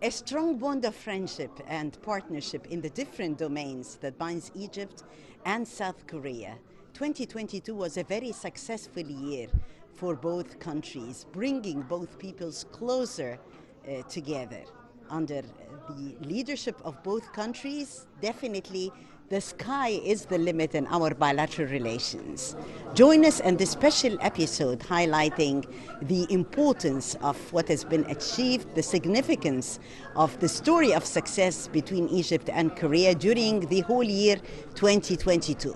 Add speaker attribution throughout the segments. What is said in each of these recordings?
Speaker 1: A strong bond of friendship and partnership in the different domains that binds Egypt and South Korea. 2022 was a very successful year for both countries, bringing both peoples closer together. Under the leadership of both countries, definitely the sky is the limit in our bilateral relations. Join us in this special episode highlighting the importance of what has been achieved, the significance of the story of success between Egypt and Korea during the whole year 2022.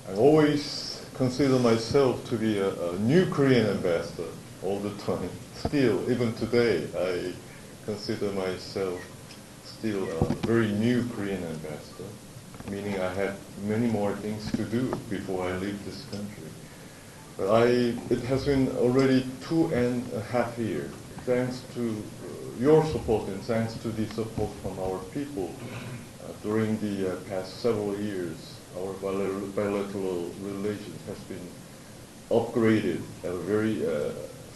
Speaker 2: I always consider myself to be a new Korean ambassador all the time. Still, even today, I consider myself still a very new Korean ambassador, meaning I have many more things to do before I leave this country. But it has been already 2.5 years, thanks to your support and thanks to the support from our people during the past several years. Our bilateral relations has been upgraded at a very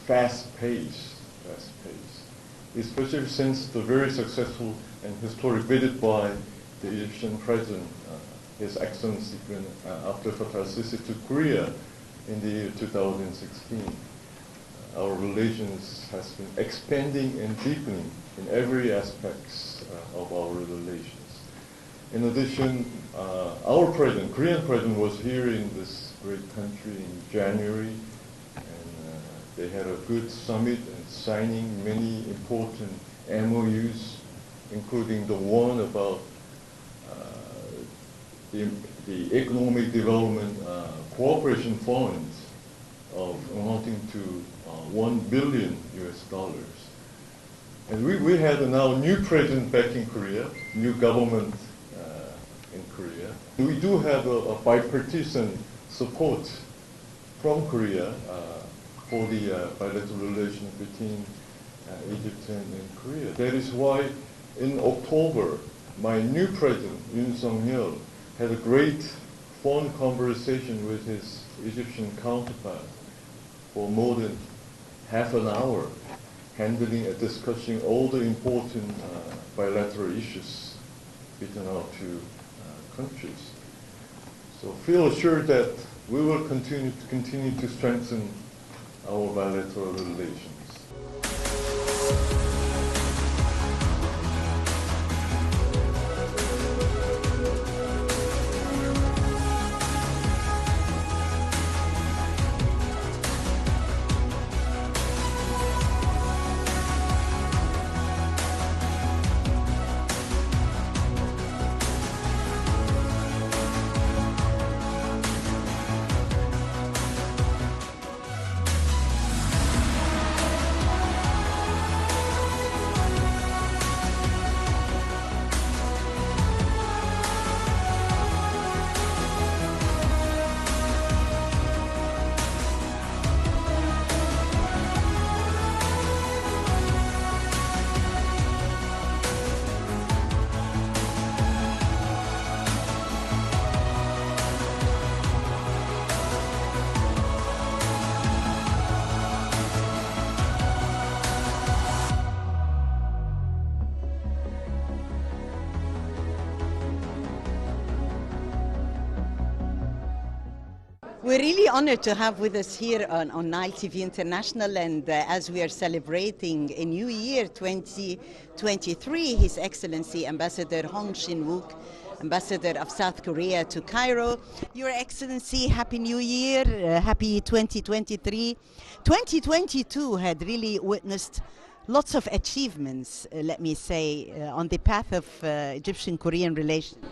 Speaker 2: fast pace, especially since the very successful and historic visit by the Egyptian President, His Excellency Abdel Fattah al-Sisi to Korea in the year 2016. Our relations has been expanding and deepening in every aspect of our relations. In addition, our president, Korean president, was here in this great country in January, and they had a good summit and signing many important MOUs, including the one about the economic development cooperation funds of amounting to $1 billion. And we had now new president back in Korea, new government in Korea. We do have a bipartisan support from Korea for the bilateral relations between Egypt and Korea. That is why in October, my new president, Yoon Suk-yeol, had a great phone conversation with his Egyptian counterpart for more than half an hour, handling and discussing all the important bilateral issues between our two countries. So feel assured that we will continue to strengthen our bilateral relations.
Speaker 1: We're really honored to have with us here on Nile TV International, and as we are celebrating a new year 2023, His Excellency Ambassador Hong Shin-wook, Ambassador of South Korea to Cairo. Your Excellency, Happy New Year, Happy 2023. 2022 had really witnessed lots of achievements, let me say, on the path of Egyptian-Korean relations.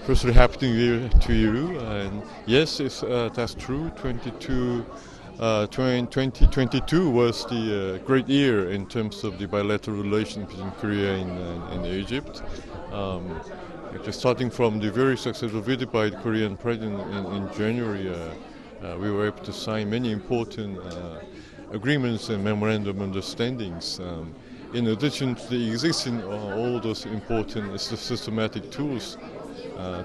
Speaker 2: Firstly, Happy New Year to you. And yes, that's true. 2022 was the great year in terms of the bilateral relations between Korea and Egypt. Just starting from the very successful visit by the Korean president in January, we were able to sign many important agreements and memorandum of understandings. In addition to the existing all those important systematic tools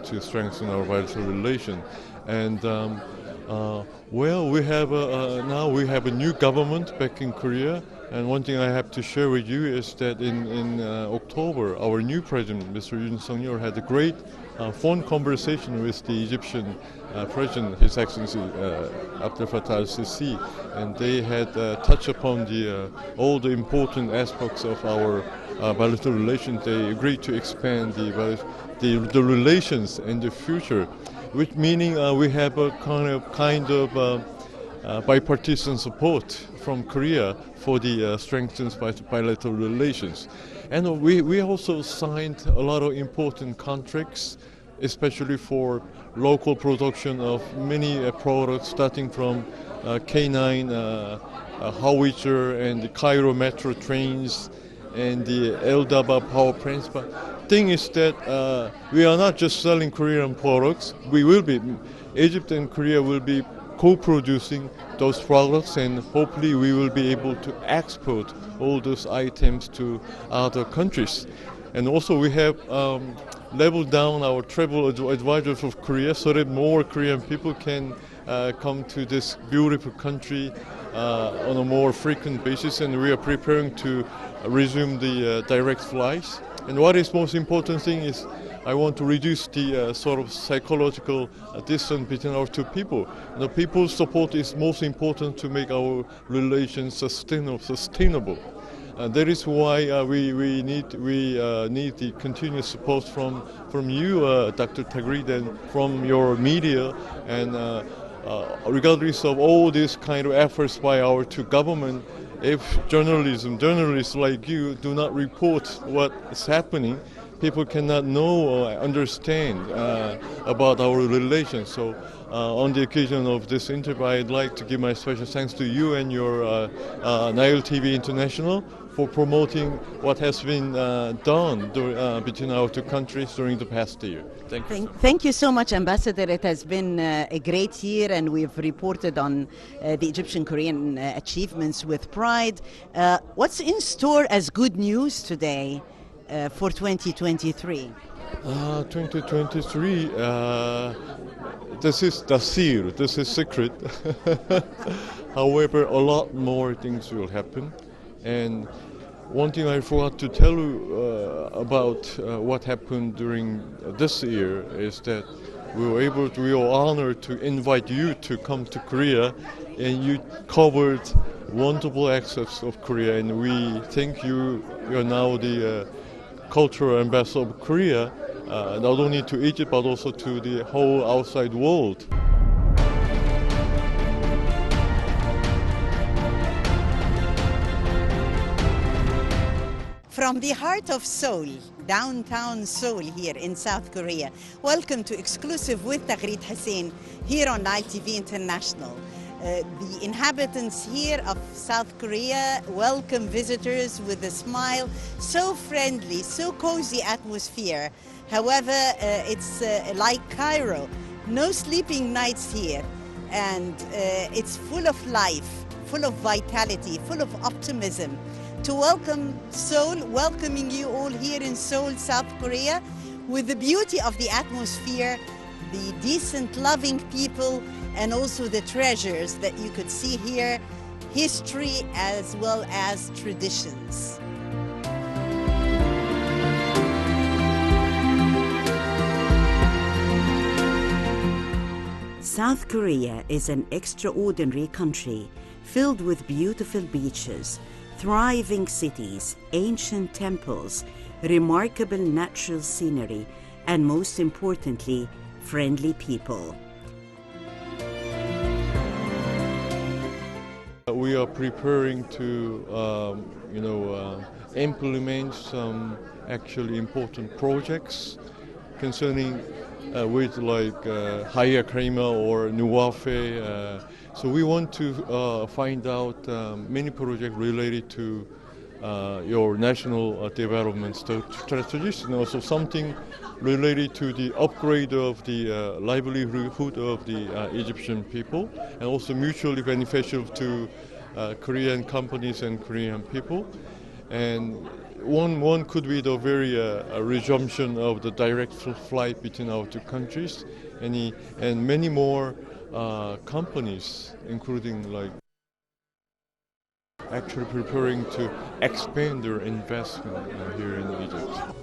Speaker 2: to strengthen our bilateral relation, and well, we have now we have a new government back in Korea. And one thing I have to share with you is that in October, our new president, Mr. Yoon Suk-yeol, had a great phone conversation with the Egyptian president, His Excellency Abdel Fattah al-Sisi, and they had touched upon all the important aspects of our bilateral relations. They agreed to expand the relations in the future, which meaning we have a kind of bipartisan support from Korea for the strengthened bilateral relations. And we also signed a lot of important contracts, especially for local production of many products, starting from K9 howitzer and the Cairo metro trains and the El-Daba power plants. But thing is that we are not just selling Korean products. Egypt and Korea will be co-producing those products, and hopefully we will be able to export all those items to other countries. And also we have leveled down our travel advisors of Korea so that more Korean people can come to this beautiful country on a more frequent basis, and we are preparing to resume the direct flights. And what is most important thing is I want to reduce the sort of psychological distance between our two people. The people's support is most important to make our relations sustainable. That is why we need the continuous support from you, Dr. Taghreed, and from your media, and regardless of all these kind of efforts by our two governments, if journalists like you do not report what is happening, people cannot know or understand about our relations. So on the occasion of this interview, I'd like to give my special thanks to you and your Nile TV International for promoting what has been done between our two countries during the past year.
Speaker 1: Thank you so much, Ambassador. It has been a great year, and we've reported on the Egyptian-Korean achievements with pride. What's in store as good news today for 2023?
Speaker 2: 2023, this is this is secret. However, a lot more things will happen. And one thing I forgot to tell you about what happened during this year is that we were honored to invite you to come to Korea, and you covered wonderful aspects of Korea, and we think you are now the cultural ambassador of Korea, not only to Egypt but also to the whole outside world.
Speaker 1: From the heart of Seoul, downtown Seoul here in South Korea, welcome to Exclusive with Taghreed Hussein here on Nile TV International. The inhabitants here of South Korea welcome visitors with a smile, so friendly, so cozy atmosphere. However, it's like Cairo, no sleeping nights here, and it's full of life, full of vitality, full of optimism. To welcome Seoul, welcoming you all here in Seoul, South Korea, with the beauty of the atmosphere, the decent, loving people, and also the treasures that you could see here, history as well as traditions. South Korea is an extraordinary country filled with beautiful beaches, thriving cities, ancient temples, remarkable natural scenery, and most importantly, friendly people.
Speaker 2: We are preparing to, implement some actually important projects concerning with like Haya Krima or Nuwafe. So we want to find out many projects related to your national development strategies, and also something related to the upgrade of the livelihood of the Egyptian people, and also mutually beneficial to Korean companies and Korean people. And one could be the very resumption of the direct flight between our two countries, and many more companies, including like actually preparing to expand their investment here in Egypt.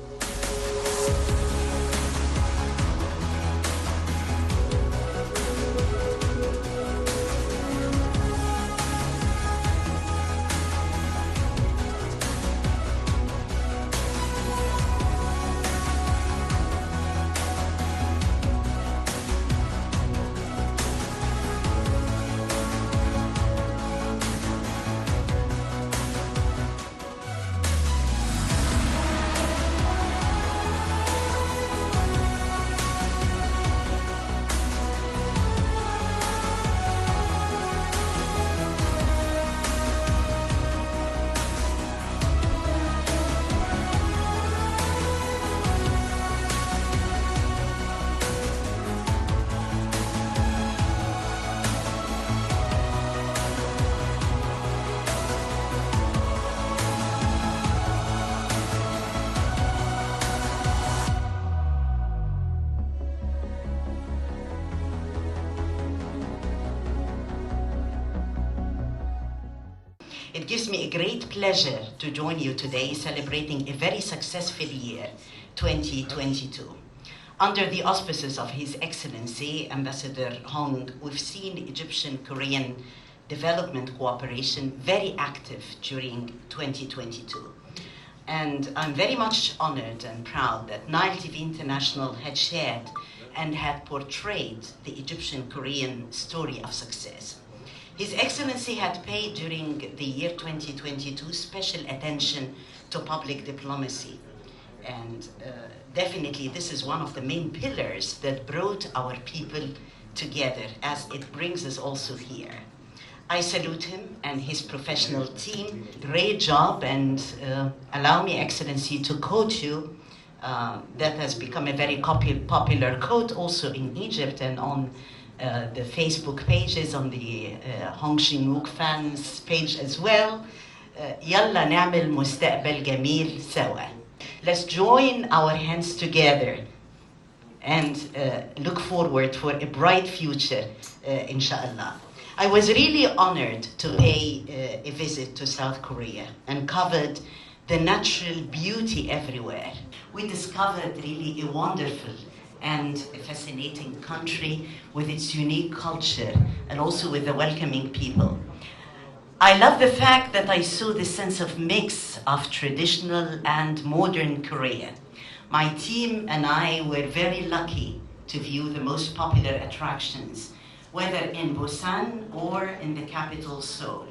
Speaker 1: It gives me a great pleasure to join you today celebrating a very successful year, 2022. Under the auspices of His Excellency, Ambassador Hong, we've seen Egyptian-Korean development cooperation very active during 2022. And I'm very much honored and proud that Nile TV International had shared and had portrayed the Egyptian-Korean story of success. His Excellency had paid during the year 2022 special attention to public diplomacy. And definitely this is one of the main pillars that brought our people together, as it brings us also here. I salute him and his professional team. Great job, and allow me, Excellency, to quote you. That has become a very popular quote also in Egypt and on the Facebook pages, on the Hong Shing-wook fans page as well. يلا نعمل مستقبل جميل سوا. Let's join our hands together and look forward for a bright future, inshallah. I was really honored to pay a visit to South Korea and covered the natural beauty everywhere. We discovered really a wonderful and a fascinating country with its unique culture and also with the welcoming people. I love the fact that I saw this sense of mix of traditional and modern Korea. My team and I were very lucky to view the most popular attractions, whether in Busan or in the capital Seoul.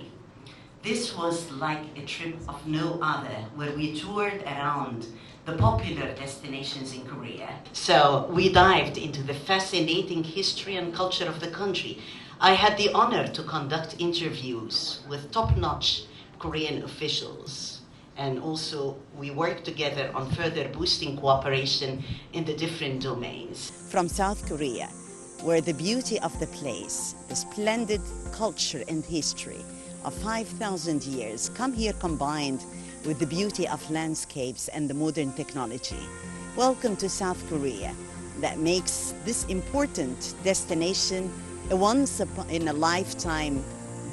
Speaker 1: This was like a trip of no other, where we toured around the popular destinations in Korea. So we dived into the fascinating history and culture of the country. I had the honor to conduct interviews with top-notch Korean officials. And also we worked together on further boosting cooperation in the different domains. From South Korea, where the beauty of the place, the splendid culture and history of 5,000 years come here combined with the beauty of landscapes and the modern technology. Welcome to South Korea, that makes this important destination a once-in-a-lifetime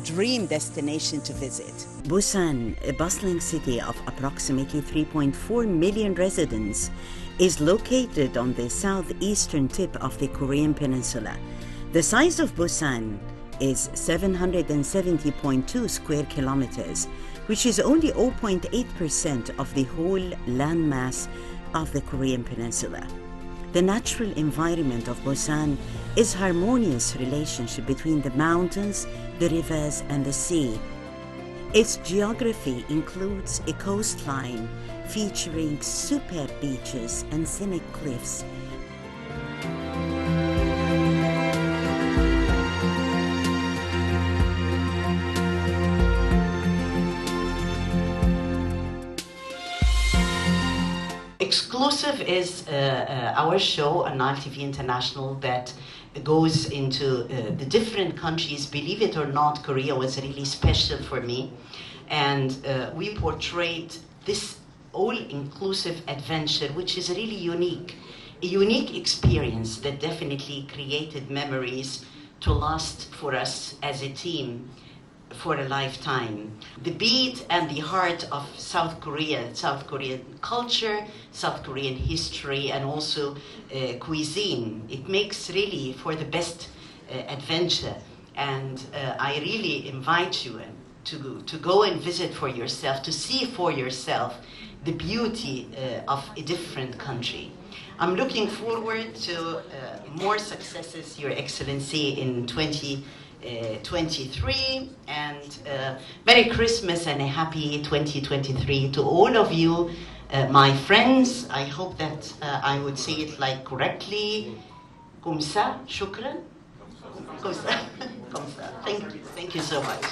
Speaker 1: dream destination to visit. Busan, a bustling city of approximately 3.4 million residents, is located on the southeastern tip of the Korean peninsula. The size of Busan is 770.2 square kilometers, which is only 0.8% of the whole landmass of the Korean Peninsula. The natural environment of Busan is harmonious relationship between the mountains, the rivers, and the sea. Its geography includes a coastline featuring superb beaches and scenic cliffs. Exclusive is our show on Nile TV International that goes into the different countries. Believe it or not, Korea was really special for me. And we portrayed this all-inclusive adventure, which is really unique. A unique experience that definitely created memories to last for us as a team for a lifetime. The beat and the heart of South Korea, South Korean culture, South Korean history, and also cuisine. It makes really for the best adventure. And I really invite you to go and visit for yourself, to see for yourself the beauty of a different country. I'm looking forward to more successes, Your Excellency, in 2023, and Merry Christmas and a happy 2023 to all of you, my friends. I hope that I would say it like correctly. Kumsa, shukran. Kumsa. Kumsa. Thank you so much.